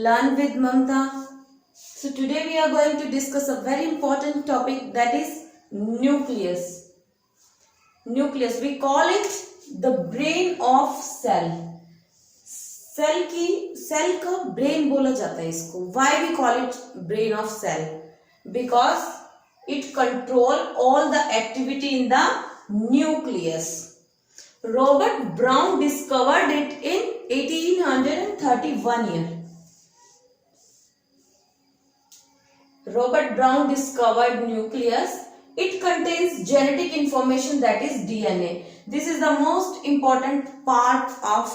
Learn with Mamta. So today we are going to discuss a very important topic, that is nucleus. Nucleus, we call it the brain of cell. Cell का brain बोला जाता है इसको. Why we call it brain of cell? Because it control all the activity in the nucleus. Robert Brown discovered it in 1831 year. Robert Brown discovered nucleus. It contains genetic information, that is DNA. This is the most important part of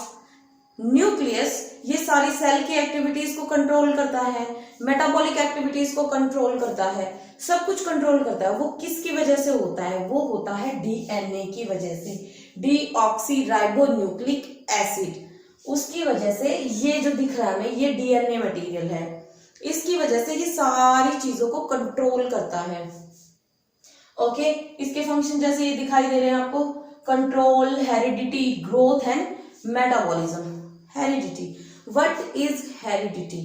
nucleus. ये सारी cell की activities को control करता है, metabolic activities को control करता है, सब कुछ कंट्रोल करता है. वो किसकी वजह से होता है? वो होता है डीएनए की वजह से, डीऑक्सीराइबोन्यूक्लिक एसिड. उसकी वजह से ये जो दिख रहा है हमें, ये डीएनए मटेरियल है. इसकी वजह से ये सारी चीजों को कंट्रोल करता है. ओके, इसके फंक्शन जैसे ये दिखाई दे रहे हैं आपको: control, heredity, growth and metabolism. Heredity, what is heredity?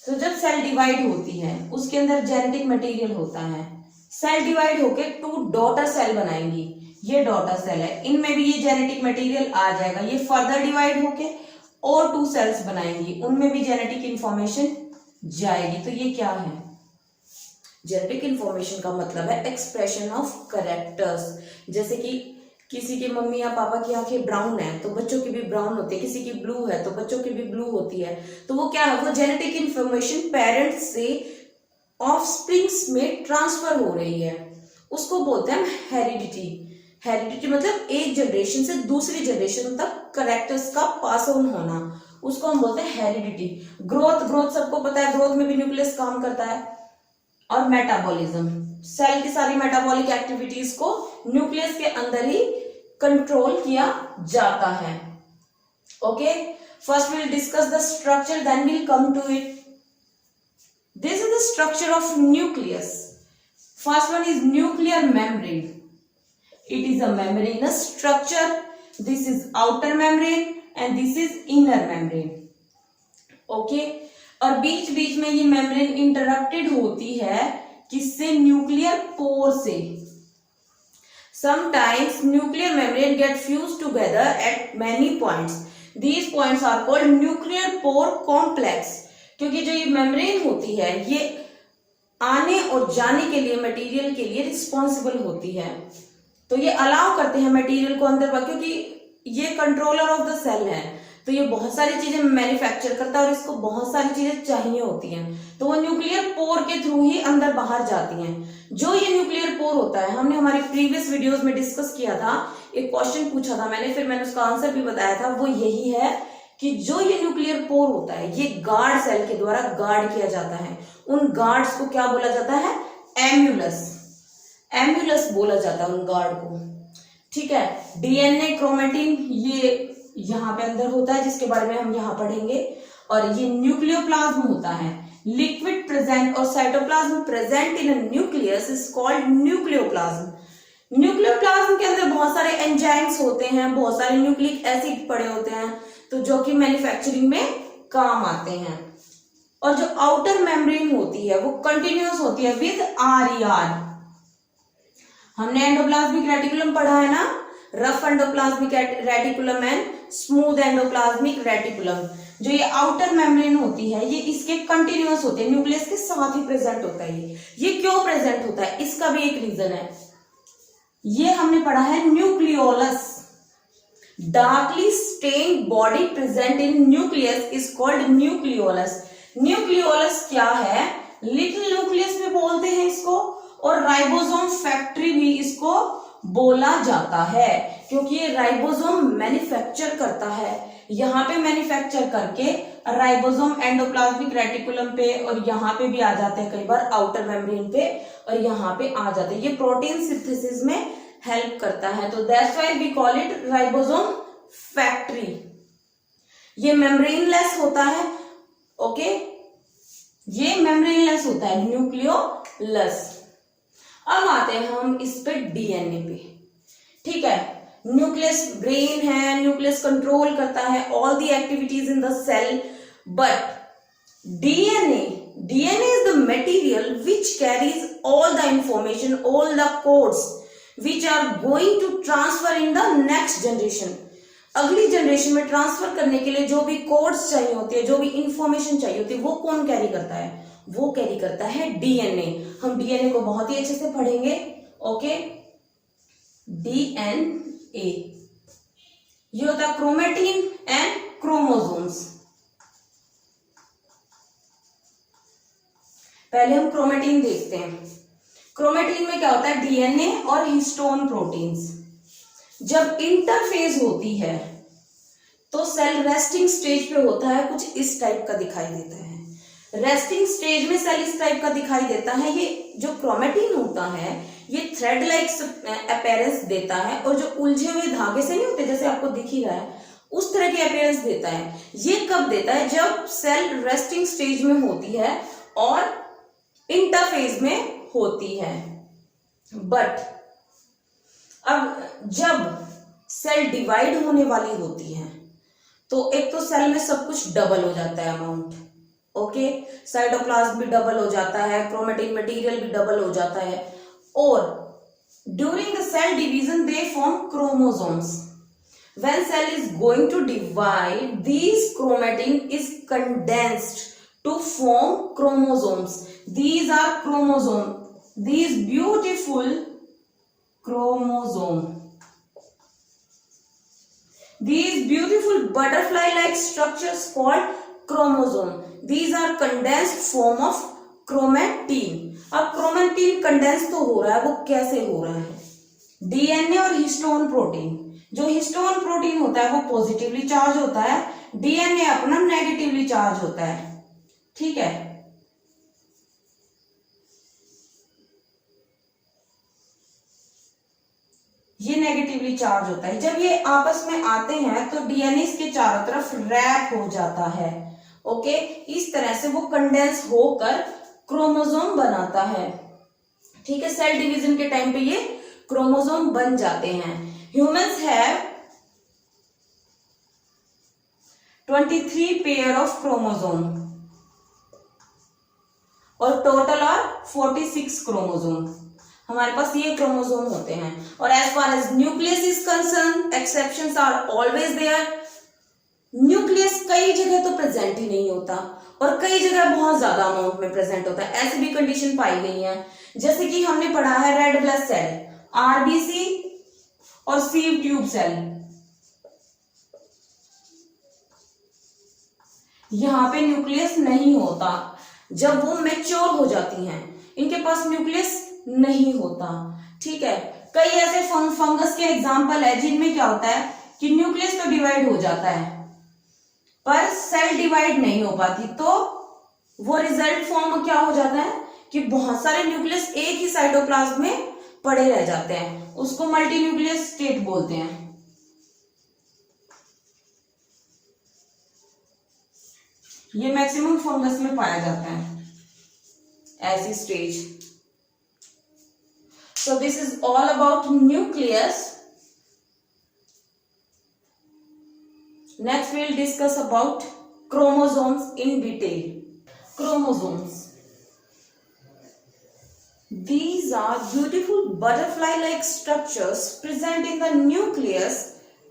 तो जब सेल डिवाइड होती है उसके अंदर जेनेटिक मटेरियल होता है. सेल डिवाइड होके 2 डॉटर सेल बनाएंगी. ये डॉटर सेल है, इनमें भी ये जेनेटिक मटेरियल आ जाएगा. ये फर्दर डिवाइड होके और 2 सेल्स बनाएंगी, उनमें भी जेनेटिक इंफॉर्मेशन जाएगी. तो ये क्या है? जेनेटिक इंफॉर्मेशन का मतलब है एक्सप्रेशन ऑफ कैरेक्टर्स. जैसे कि किसी के मम्मी या पापा की आंखें ब्राउन है तो बच्चों की भी ब्राउन होती है, किसी की ब्लू है तो बच्चों की भी ब्लू होती है. तो वो क्या है? वो जेनेटिक इंफॉर्मेशन पेरेंट्स से ऑफस्प्रिंग्स में ट्रांसफर हो रही है. उसको बोलते हैं हेरिडिटी. हेरिडिटी मतलब एक जनरेशन से दूसरी जनरेशन तक कैरेक्टर्स का पास ऑन होना, उसको हम बोलते हैं हेरिडिटी. ग्रोथ सबको पता है, ग्रोथ में भी न्यूक्लियस काम करता है. और मेटाबॉलिज्म, सेल की सारी मेटाबॉलिक एक्टिविटीज को न्यूक्लियस के अंदर ही कंट्रोल किया जाता है. Okay, first we will discuss the structure, then we will come to it. This is the structure of nucleus. First one is nuclear membrane. It is a membranous structure. This is outer membrane and this is inner membrane. Okay, और बीच बीच में ये membrane interrupted होती है किससे? Nuclear pore से. Sometimes nuclear membrane get fused together at many points. These points are called nuclear pore complex. क्योंकि जो ये मेम्ब्रेन होती है ये आने और जाने के लिए, मटेरियल के लिए रिस्पॉन्सिबल होती है. तो ये अलाउ करते हैं मटेरियल को अंदर, क्योंकि ये कंट्रोलर ऑफ द सेल है. तो ये बहुत सारी चीजें मैन्युफैक्चर करता है और इसको बहुत सारी चीजें चाहिए होती हैं. तो वो न्यूक्लियर पोर के थ्रू ही अंदर बाहर जाती हैं. जो ये न्यूक्लियर पोर होता है, हमने हमारे प्रीवियस वीडियोस में डिस्कस किया था. एक क्वेश्चन पूछा था मैंने, फिर मैंने उसका आंसर भी बताया था. वो यही है कि जो ये न्यूक्लियर पोर होता है ये गार्ड सेल के द्वारा गार्ड किया जाता है. उन गार्ड्स को क्या बोला जाता है? एम्यूलस. एम्यूलस बोला जाता है उन गार्ड को. ठीक है. डीएनए, क्रोमेटिन ये यहाँ पे अंदर होता है, जिसके बारे में हम यहाँ पढ़ेंगे. और ये न्यूक्लियोप्लाज्म होता है. लिक्विड प्रेजेंट और cytoplasm present in nucleus is called nucleoplasm. Nucleoplasm के अंदर बहुत सारे एंजाइम्स होते हैं, बहुत सारे न्यूक्लिक एसिड पड़े होते हैं, तो जो कि मैन्युफैक्चरिंग में काम आते हैं. और जो आउटर मेम्ब्रेन होती है वो कंटिन्यूअस होती है विद RER. हमने एंडोप्लाज्मिक रेटिकुलम पढ़ा है ना, rough endoplasmic reticulum and smooth endoplasmic reticulum. जो ये आउटर मेम्ब्रेन होती है ये इसके कंटिन्यूअस होते हैं, न्यूक्लियस के साथ ही प्रेजेंट होता है. ये क्यों प्रेजेंट होता है? इसका भी एक रीजन है. ये हमने पढ़ा है nucleolus. Darkly stained body present in nucleus is called nucleolus. Nucleolus क्या है? लिटिल न्यूक्लियस भी बोलते हैं इसको, और राइबोसोम फैक्ट्री भी इसको बोला जाता है, क्योंकि ये राइबोसोम मैन्युफैक्चर करता है. यहाँ पे मैन्युफैक्चर करके राइबोसोम एंडोप्लाज्मिक रेटिकुलम पे और यहाँ पे भी आ जाते हैं, कई बार आउटर मेम्ब्रेन पे और यहाँ पे आ जाते हैं. ये प्रोटीन सिंथेसिस में हेल्प करता है. तो that's why we call it ribosome factory. ये मेम्ब्रेनलेस होता है. ओके, ये मेम्ब्रेनलेस होता है, न्यूक्लियोलस. अब आते हैं हम इस पे डीएनए पे. ठीक है, न्यूक्लियस ब्रेन है, न्यूक्लियस कंट्रोल करता है all the activities in the cell. But DNA is the material which carries all the information, all the codes which are going to transfer in the next generation. अगली generation में transfer करने के लिए जो भी codes चाहिए होते हैं, जो भी इंफॉर्मेशन चाहिए होती है, वो कौन कैरी करता है? वो कैरी करता है डीएनए। हम डीएनए को बहुत ही अच्छे से पढ़ेंगे। ओके, डीएनए ये होता है क्रोमेटिन एंड क्रोमोसोम्स। पहले हम क्रोमेटिन देखते हैं। क्रोमेटिन में क्या होता है? डीएनए और हिस्टोन प्रोटीन्स। जब इंटरफेज होती है तो सेल रेस्टिंग स्टेज पे होता है, कुछ इस टाइप का दिखाई देता है। रेस्टिंग स्टेज में सेल इस टाइप का दिखाई देता है। ये जो क्रोमेटिन होता है ये थ्रेड लाइक अपीयरेंस देता है, और जो उलझे हुए धागे से नहीं होते जैसे आपको दिख ही रहा है, उस तरह की अपीयरेंस देता है। ये कब देता है? जब सेल रेस्टिंग स्टेज में होती है और इंटरफेज में होती है। बट अब जब सेल डिवाइड होने वाली होती है तो एक तो सेल में सब कुछ डबल हो जाता है अमाउंट। ओके, साइटोप्लाज्म भी डबल हो जाता है, क्रोमेटिन मटेरियल भी डबल हो जाता है, और during the cell division they form chromosomes. When cell is going to divide, this chromatin is condensed to form chromosomes. These are chromosome. These beautiful chromosome. These beautiful butterfly-like structures called chromosome. These are condensed form of chromatin. अब chromatin condense तो हो रहा है, वो कैसे हो रहा है? डीएनए और हिस्टोन प्रोटीन। जो हिस्टोन प्रोटीन होता है वो पॉजिटिवली चार्ज होता है, डीएनए अपना नेगेटिवली चार्ज होता है। ठीक है, ये नेगेटिवली चार्ज होता है। जब ये आपस में आते हैं तो डीएनए के चारों तरफ रैप हो जाता है। ओके, इस तरह से वो कंडेंस होकर क्रोमोसोम बनाता है। ठीक है, सेल डिवीजन के टाइम पे ये क्रोमोसोम बन जाते हैं। Humans have 23 pair of chromosome और टोटल आर 46 क्रोमोसोम। हमारे पास ये क्रोमोसोम होते हैं। और as far as nucleus is concern, exceptions are always there. Nucleus कई जगह तो प्रेजेंट ही नहीं होता और कई जगह बहुत ज्यादा अमाउंट में प्रेजेंट होता है। ऐसी भी कंडीशन पाई गई है, जैसे कि हमने पढ़ा है रेड ब्लड सेल, आरबीसी और सीव ट्यूब सेल। यहां पे न्यूक्लियस नहीं होता। जब वो मैच्योर हो जाती हैं इनके पास न्यूक्लियस नहीं होता। ठीक है, कई ऐसे फंगस के एग्जाम्पल है जिनमें क्या होता है कि न्यूक्लियस तो डिवाइड हो जाता है पर सेल डिवाइड नहीं हो पाती, तो वो रिजल्ट फॉर्म क्या हो जाता है कि बहुत सारे न्यूक्लियस एक ही साइटोप्लाज्म में पड़े रह जाते हैं। उसको मल्टी न्यूक्लियस स्टेट बोलते हैं। ये मैक्सिमम फंगस में पाया जाता है ऐसी stage. So this is all about nucleus. Next we'll discuss about chromosomes in detail. Chromosomes. These are beautiful butterfly-like structures present in the nucleus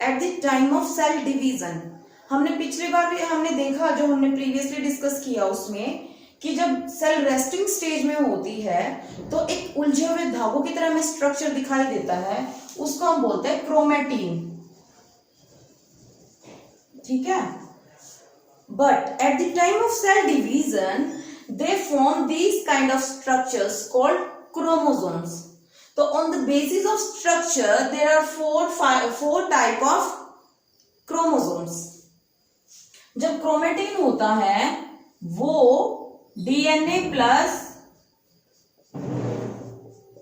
at the time of cell division. हमने पिछली बार भी हमने देखा, जो हमने प्रीवियसली डिस्कस किया उसमें, कि जब सेल रेस्टिंग स्टेज में होती है तो एक उलझे हुए धागों की तरह में स्ट्रक्चर दिखाई देता है, उसको हम बोलते हैं क्रोमेटिन। ठीक है, but at the time of cell division they form these kind of structures called chromosomes. तो on the basis of structure there are four type of chromosomes. जब क्रोमेटिन होता है वो डीएनए प्लस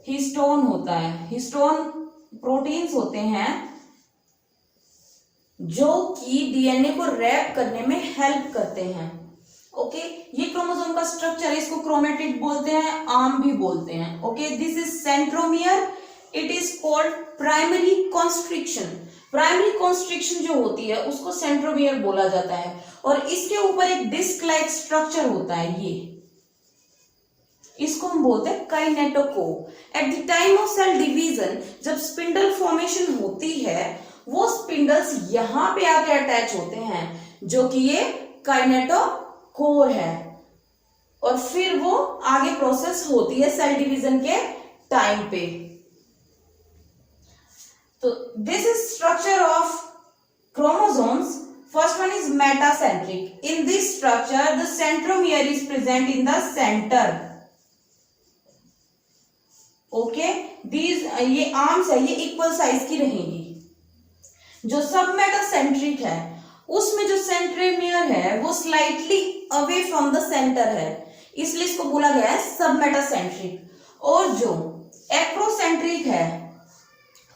हिस्टोन होता है। Histone proteins होते हैं जो कि डीएनए को रैप करने में हेल्प करते हैं। ओके, ये क्रोमोसोम का स्ट्रक्चर, इसको क्रोमेटिड बोलते हैं, आर्म भी बोलते हैं। Okay, this is centromere. It is called primary constriction. Primary constriction जो होती है उसको सेंट्रोमियर बोला जाता है। और इसके ऊपर एक डिस्क लाइक स्ट्रक्चर होता है, ये इसको हम बोलते हैं kinetochore. At the time of cell division जब स्पिंडल फॉर्मेशन होती है, वो स्पिंडल्स यहां पे आके अटैच होते हैं, जो कि ये काइनेटोकोर है, और फिर वो आगे प्रोसेस होती है सेल डिवीजन के टाइम पे। तो this is structure of chromosomes. First one is metacentric. In this structure, the centromere is present in the center. Okay, these ये आर्म्स है, ये इक्वल साइज की रहेंगी। जो सब मेटासेंट्रिक है, उसमें जो सेंट्रोमियर है वो slightly away from the centre है, इसलिए इसको बोला गया है सब मेटासेंट्रिक। और जो एक्रोसेंट्रिक है,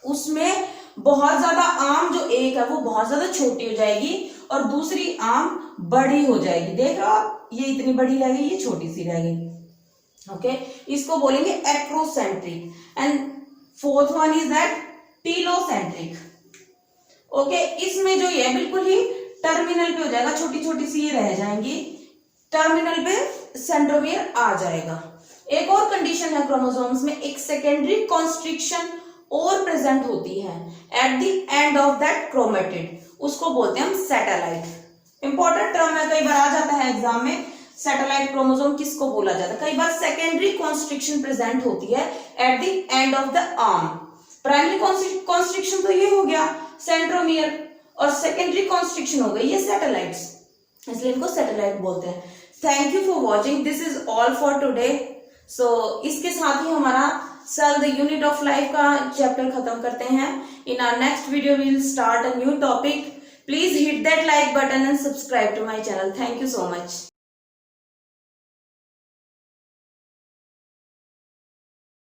उसमें बहुत ज्यादा आर्म जो एक है वो बहुत ज्यादा छोटी हो जाएगी और दूसरी आर्म बड़ी हो जाएगी। देख रहे हो आप, ये इतनी बड़ी रह गई, ये छोटी सी रह गई। ओके, इसको बोलेंगे acrocentric. And fourth one is that telocentric. Okay, इसमें जो ये बिल्कुल ही टर्मिनल पे हो जाएगा, छोटी छोटी सी ये रह जाएंगी, टर्मिनल पे सेंट्रोमियर आ जाएगा। एक और कंडीशन है क्रोमोसोम्स में, एक सेकेंडरी कॉन्स्ट्रिक्शन और प्रेजेंट होती है at the end of that chromatid, उसको बोलते हैं हम सैटेलाइट। इंपॉर्टेंट टर्म है, कई बार आ जाता है एग्जाम में, सैटेलाइट क्रोमोसोम किसको बोला जाता है। कई बार सेकेंडरी कॉन्स्ट्रिक्शन प्रेजेंट होती है at the end of the arm. Primary constriction तो ये हो गया सेंट्रोमियर, और सेकेंडरी कॉन्स्ट्रिक्शन हो गई ये सैटेलाइट्स, इसलिए इनको सैटेलाइट बोलते हैं। Thank you for watching, this is all for today. So इसके साथ ही हमारा cell the unit of life का चैप्टर खत्म करते हैं। In our next video we will start a new topic. Please hit that like button and subscribe to my channel. Thank you so much.